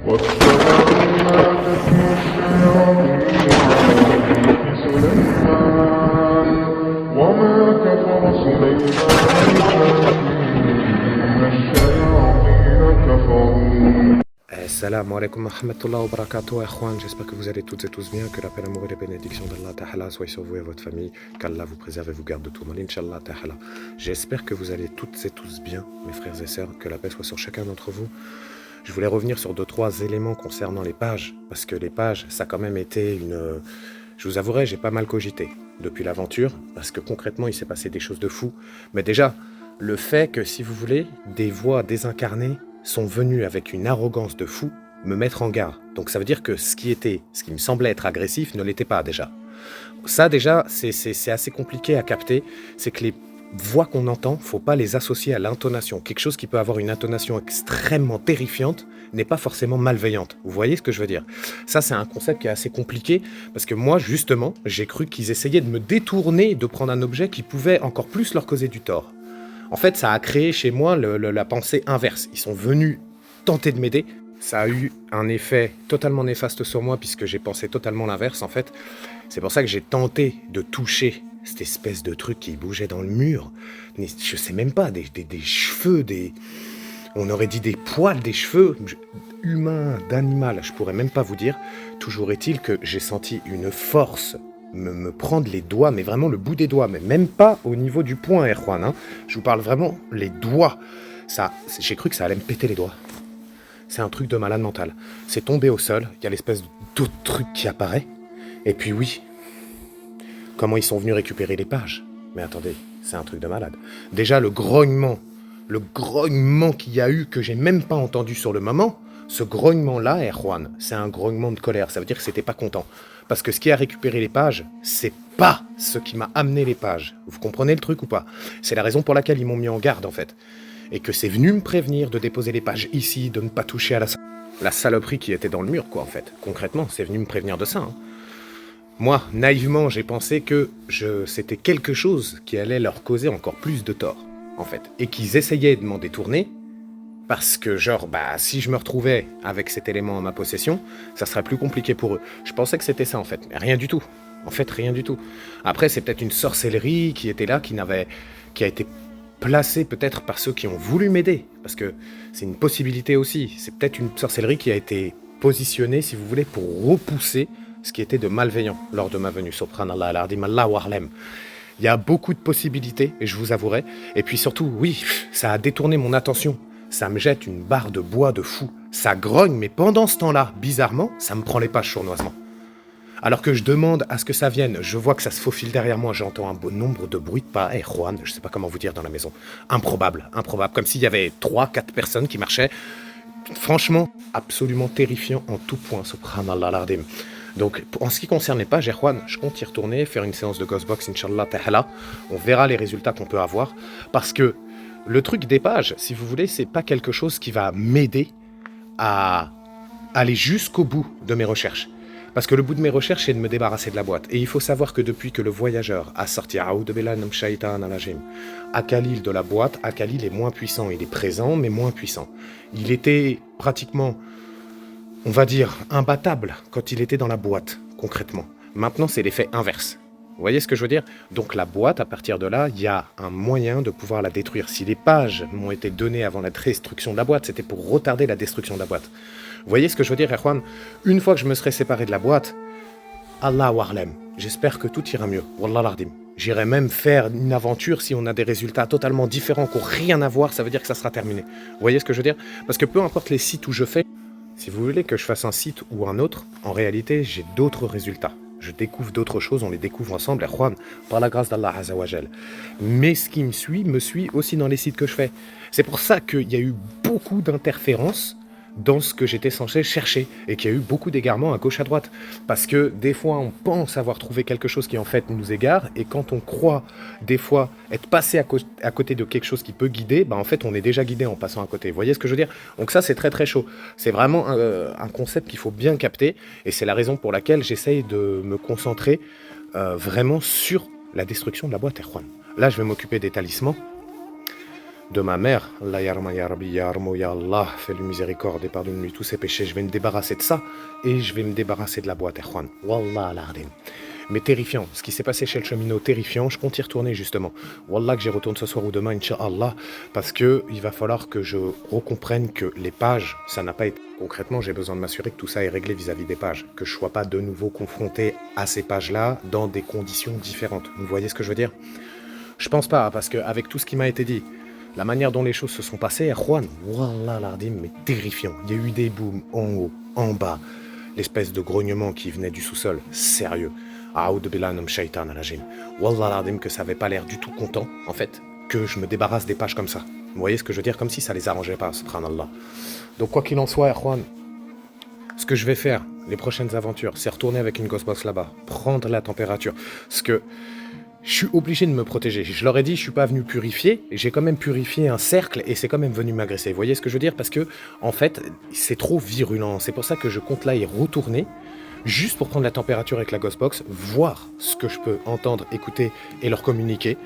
واتبعوا ما تتلو الشياطين على ملك سليمان وما كفر سليمان ولكن الشياطين كفروا. Assalamu alaikum wa rahmatullahi wa barakatuh, Ikhwan. J'espère que vous allez toutes et tous bien, que la paix, l'amour et les bénédictions d'Allah Ta'ala soient sur vous et votre famille, qu'Allah vous préserve et vous garde de tout mal, Inch'Allah Ta'ala. J'espère que vous allez toutes et tous bien, mes frères et sœurs, que la paix soit sur chacun d'entre vous. Je voulais revenir sur 2-3 éléments concernant les pages, parce que les pages, ça a quand même été une... Je vous avouerai, j'ai pas mal cogité depuis l'aventure, parce que concrètement, il s'est passé des choses de fou. Mais déjà, le fait que, si vous voulez, des voix désincarnées sont venus avec une arrogance de fou me mettre en garde. Donc ça veut dire que ce qui me semblait être agressif ne l'était pas déjà. Ça déjà, c'est assez compliqué à capter, c'est que les voix qu'on entend, faut pas les associer à l'intonation. Quelque chose qui peut avoir une intonation extrêmement terrifiante n'est pas forcément malveillante. Vous voyez ce que je veux dire? Ça, c'est un concept qui est assez compliqué, parce que moi, justement, j'ai cru qu'ils essayaient de me détourner, de prendre un objet qui pouvait encore plus leur causer du tort. En fait, ça a créé chez moi la pensée inverse. Ils sont venus tenter de m'aider. Ça a eu un effet totalement néfaste sur moi puisque j'ai pensé totalement l'inverse, en fait. C'est pour ça que j'ai tenté de toucher cette espèce de truc qui bougeait dans le mur. Je sais même pas, des cheveux, on aurait dit des poils, des cheveux humains, d'animal, je pourrais même pas vous dire. Toujours est-il que j'ai senti une force me prendre les doigts, mais vraiment le bout des doigts, mais même pas au niveau du poing, Erwan, hein. Je vous parle vraiment les doigts. Ça, j'ai cru que ça allait me péter les doigts. C'est un truc de malade mental. C'est tombé au sol, il y a l'espèce d'autre truc qui apparaît. Et puis oui, comment ils sont venus récupérer les pages? Mais attendez, c'est un truc de malade. Déjà le grognement qu'il y a eu, que j'ai même pas entendu sur le moment, ce grognement-là, Erwan, c'est un grognement de colère. Ça veut dire que c'était pas content. Parce que ce qui a récupéré les pages, c'est pas ce qui m'a amené les pages. Vous comprenez le truc ou pas? C'est la raison pour laquelle ils m'ont mis en garde, en fait. Et que c'est venu me prévenir de déposer les pages ici, de ne pas toucher à la saloperie qui était dans le mur, quoi, en fait. Concrètement, c'est venu me prévenir de ça, hein. Moi, naïvement, j'ai pensé que c'était quelque chose qui allait leur causer encore plus de tort, en fait. Et qu'ils essayaient de m'en détourner, parce que, genre, si je me retrouvais avec cet élément en ma possession, ça serait plus compliqué pour eux. Je pensais que c'était ça, en fait. Mais rien du tout. En fait, rien du tout. Après, c'est peut-être une sorcellerie qui était là, qui a été placée peut-être par ceux qui ont voulu m'aider. Parce que c'est une possibilité aussi. C'est peut-être une sorcellerie qui a été positionnée, si vous voulez, pour repousser ce qui était de malveillant lors de ma venue. Subhanallah, al-Ardim, Allah wa'alam. Il y a beaucoup de possibilités, et je vous avouerai. Et puis surtout, oui, ça a détourné mon attention. Ça me jette une barre de bois de fou. Ça grogne, mais pendant ce temps-là, bizarrement, ça me prend les pages sournoisement. Alors que je demande à ce que ça vienne, je vois que ça se faufile derrière moi, j'entends un bon nombre de bruits de pas. Juan, je sais pas comment vous dire dans la maison. Improbable, comme s'il y avait 3-4 personnes qui marchaient. Franchement, absolument terrifiant en tout point, subhanallah l'ardim. Donc, en ce qui concerne les pages, Juan, je compte y retourner, faire une séance de Ghostbox, Inch'Allah ta'ala. On verra les résultats qu'on peut avoir, parce que le truc des pages, si vous voulez, c'est pas quelque chose qui va m'aider à aller jusqu'au bout de mes recherches. Parce que le bout de mes recherches, c'est de me débarrasser de la boîte. Et il faut savoir que depuis que le voyageur a sorti Akalil de la boîte, Akalil est moins puissant. Il est présent, mais moins puissant. Il était pratiquement, on va dire, imbattable quand il était dans la boîte, concrètement. Maintenant, c'est l'effet inverse. Vous voyez ce que je veux dire? Donc la boîte, à partir de là, il y a un moyen de pouvoir la détruire. Si les pages m'ont été données avant la destruction de la boîte, c'était pour retarder la destruction de la boîte. Vous voyez ce que je veux dire, Erwan? Une fois que je me serai séparé de la boîte, Allah wa'alam, j'espère que tout ira mieux. Wallah l'ardim. J'irai même faire une aventure si on a des résultats totalement différents, qui n'ont rien à voir, ça veut dire que ça sera terminé. Vous voyez ce que je veux dire? Parce que peu importe les sites où je fais, si vous voulez que je fasse un site ou un autre, en réalité, j'ai d'autres résultats. Je découvre d'autres choses, on les découvre ensemble, Erwan, par la grâce d'Allah Azzawajal. Mais ce qui me suit aussi dans les sites que je fais. C'est pour ça qu'il y a eu beaucoup d'interférences dans ce que j'étais censé chercher et qu'il y a eu beaucoup d'égarements à gauche à droite. Parce que des fois, on pense avoir trouvé quelque chose qui en fait nous égare, et quand on croit des fois être passé à côté de quelque chose qui peut guider, en fait, on est déjà guidé en passant à côté. Vous voyez ce que je veux dire? Donc ça, c'est très très chaud. C'est vraiment un concept qu'il faut bien capter, et c'est la raison pour laquelle j'essaye de me concentrer vraiment sur la destruction de la boîte, Erwan. Là, je vais m'occuper des talismans. de ma mère. Allah yarma ya Rabbi ya Armo ya Allah, fais-lui miséricorde et pardonne-lui tous ses péchés. Je vais me débarrasser de ça et je vais me débarrasser de la boîte, Ikhwan. Wallah al-Azim. Mais terrifiant, ce qui s'est passé chez le cheminot, terrifiant, je compte y retourner justement. Wallah que j'y retourne ce soir ou demain, Inch'Allah, parce que il va falloir que je recomprenne que les pages, ça n'a pas été... Concrètement, j'ai besoin de m'assurer que tout ça est réglé vis-à-vis des pages, que je ne sois pas de nouveau confronté à ces pages-là dans des conditions différentes. Vous voyez ce que je veux dire? Je pense pas, parce qu'avec tout ce qui m'a été dit, la manière dont les choses se sont passées, Juan, wallah l'ardim, mais terrifiant. Il y a eu des booms en haut, en bas, l'espèce de grognement qui venait du sous-sol, sérieux. Aoud bilanum shaitan al-ajim. Wallah l'ardim que ça avait pas l'air du tout content, en fait, que je me débarrasse des pages comme ça. Vous voyez ce que je veux dire? Comme si ça les arrangeait pas, subhanallah. Donc quoi qu'il en soit, Juan, ce que je vais faire, les prochaines aventures, c'est retourner avec une Ghostbox là-bas, prendre la température. Parce que je suis obligé de me protéger. Je leur ai dit, je suis pas venu purifier, j'ai quand même purifié un cercle et c'est quand même venu m'agresser. Vous voyez ce que je veux dire? Parce que, en fait, c'est trop virulent. C'est pour ça que je compte là y retourner, juste pour prendre la température avec la Ghostbox, voir ce que je peux entendre, écouter et leur communiquer.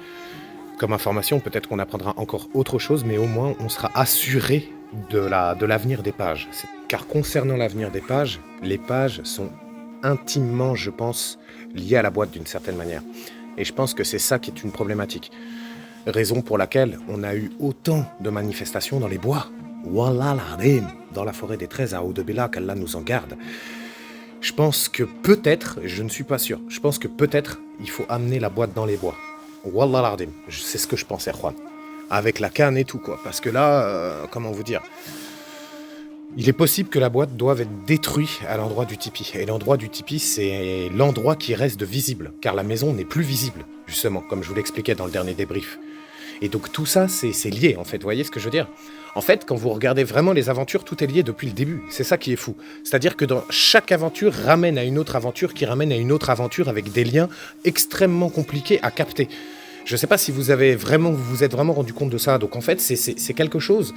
Comme information, peut-être qu'on apprendra encore autre chose, mais au moins on sera assuré de l'avenir des pages. Car concernant l'avenir des pages, les pages sont intimement, je pense, liées à la boîte d'une certaine manière. Et je pense que c'est ça qui est une problématique. Raison pour laquelle on a eu autant de manifestations dans les bois. Wallah l'Adim, dans la forêt des 13 à Oudebila, qu'Allah nous en garde. Je pense que peut-être, je ne suis pas sûr, je pense que peut-être il faut amener la boîte dans les bois. Wallah l'Adim, c'est ce que je pensais, Juan. Avec la canne et tout, quoi. Parce que là, comment vous dire, il est possible que la boîte doive être détruite à l'endroit du tipi. Et l'endroit du tipi, c'est l'endroit qui reste de visible. Car la maison n'est plus visible, justement, comme je vous l'expliquais dans le dernier débrief. Et donc tout ça, c'est lié, en fait. Vous voyez ce que je veux dire? En fait, quand vous regardez vraiment les aventures, tout est lié depuis le début. C'est ça qui est fou. C'est-à-dire que dans chaque aventure ramène à une autre aventure qui ramène à une autre aventure avec des liens extrêmement compliqués à capter. Je ne sais pas si vous vous êtes vraiment rendu compte de ça. Donc en fait, c'est quelque chose...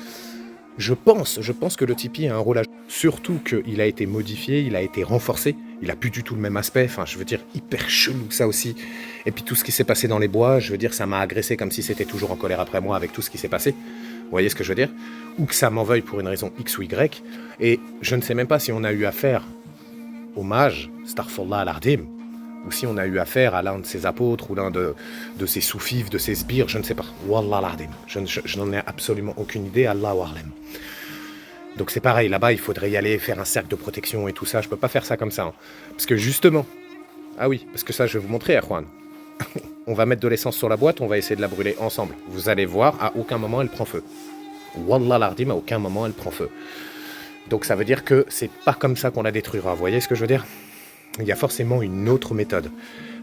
Je pense que le Tipeee a un rôle à jouer. Surtout qu'il a été modifié, il a été renforcé. Il a plus du tout le même aspect. Enfin, je veux dire, hyper chelou ça aussi. Et puis tout ce qui s'est passé dans les bois, je veux dire, ça m'a agressé comme si c'était toujours en colère après moi avec tout ce qui s'est passé. Vous voyez ce que je veux dire? Ou que ça m'en veuille pour une raison X ou Y. Et je ne sais même pas si on a eu affaire au mage, Starfallah al-Ardim, ou si on a eu affaire à l'un de ses apôtres, ou l'un de ses soufifs, de ses sbires, je ne sais pas. Wallah al-Ardim. Je n'en ai absolument aucune idée, Allah wa Arlem. Donc c'est pareil, là-bas, il faudrait y aller, faire un cercle de protection et tout ça. Je peux pas faire ça comme ça. Hein. Parce que justement... Ah oui, parce que ça, je vais vous montrer, Juan. On va mettre de l'essence sur la boîte, on va essayer de la brûler ensemble. Vous allez voir, à aucun moment, elle prend feu. Wallah al-Ardim, à aucun moment, elle prend feu. Donc ça veut dire que c'est pas comme ça qu'on la détruira. Vous voyez ce que je veux dire? Il y a forcément une autre méthode.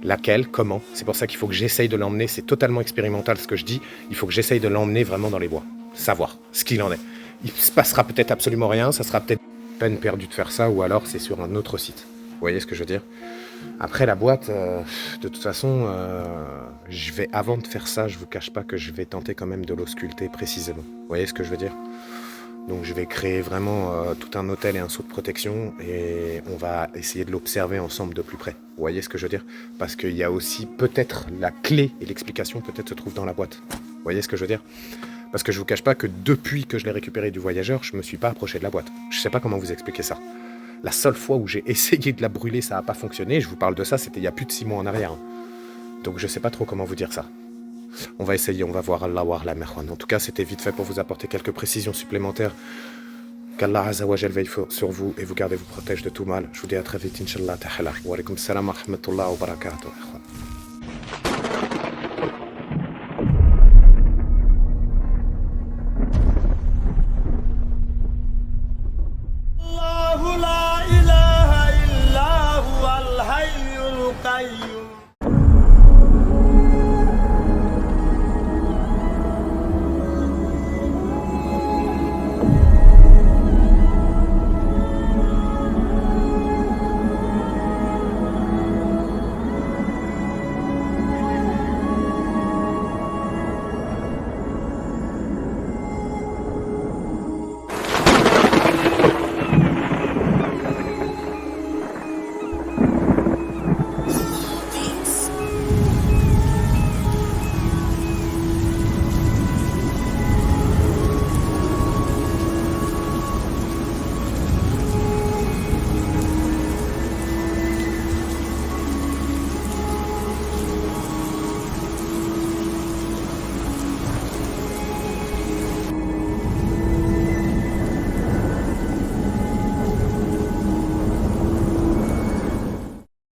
Laquelle? Comment? C'est pour ça qu'il faut que j'essaye de l'emmener. C'est totalement expérimental ce que je dis. Il faut que j'essaye de l'emmener vraiment dans les bois. Savoir ce qu'il en est. Il se passera peut-être absolument rien. Ça sera peut-être peine perdue de faire ça. Ou alors c'est sur un autre site. Vous voyez ce que je veux dire? Après la boîte, de toute façon, avant de faire ça, je vous cache pas que je vais tenter quand même de l'ausculter précisément. Vous voyez ce que je veux dire? Donc je vais créer vraiment tout un hôtel et un seau de protection et on va essayer de l'observer ensemble de plus près. Vous voyez ce que je veux dire? Parce qu'il y a aussi peut-être la clé et l'explication peut-être se trouve dans la boîte. Vous voyez ce que je veux dire? Parce que je vous cache pas que depuis que je l'ai récupéré du voyageur, je me suis pas approché de la boîte. Je sais pas comment vous expliquer ça. La seule fois où j'ai essayé de la brûler, ça n'a pas fonctionné. Je vous parle de ça, c'était il y a plus de 6 mois en arrière. Donc je sais pas trop comment vous dire ça. On va essayer, on va voir Allah wa la merwan. En tout cas, c'était vite fait pour vous apporter quelques précisions supplémentaires. Qu'Allah Azza wa Jal veille sur vous et vous garde et vous protège de tout mal. Je vous dis à très vite, Inch'Allah ta'ala. Wa alaikum salam wa rahmatullah wa barakatuh.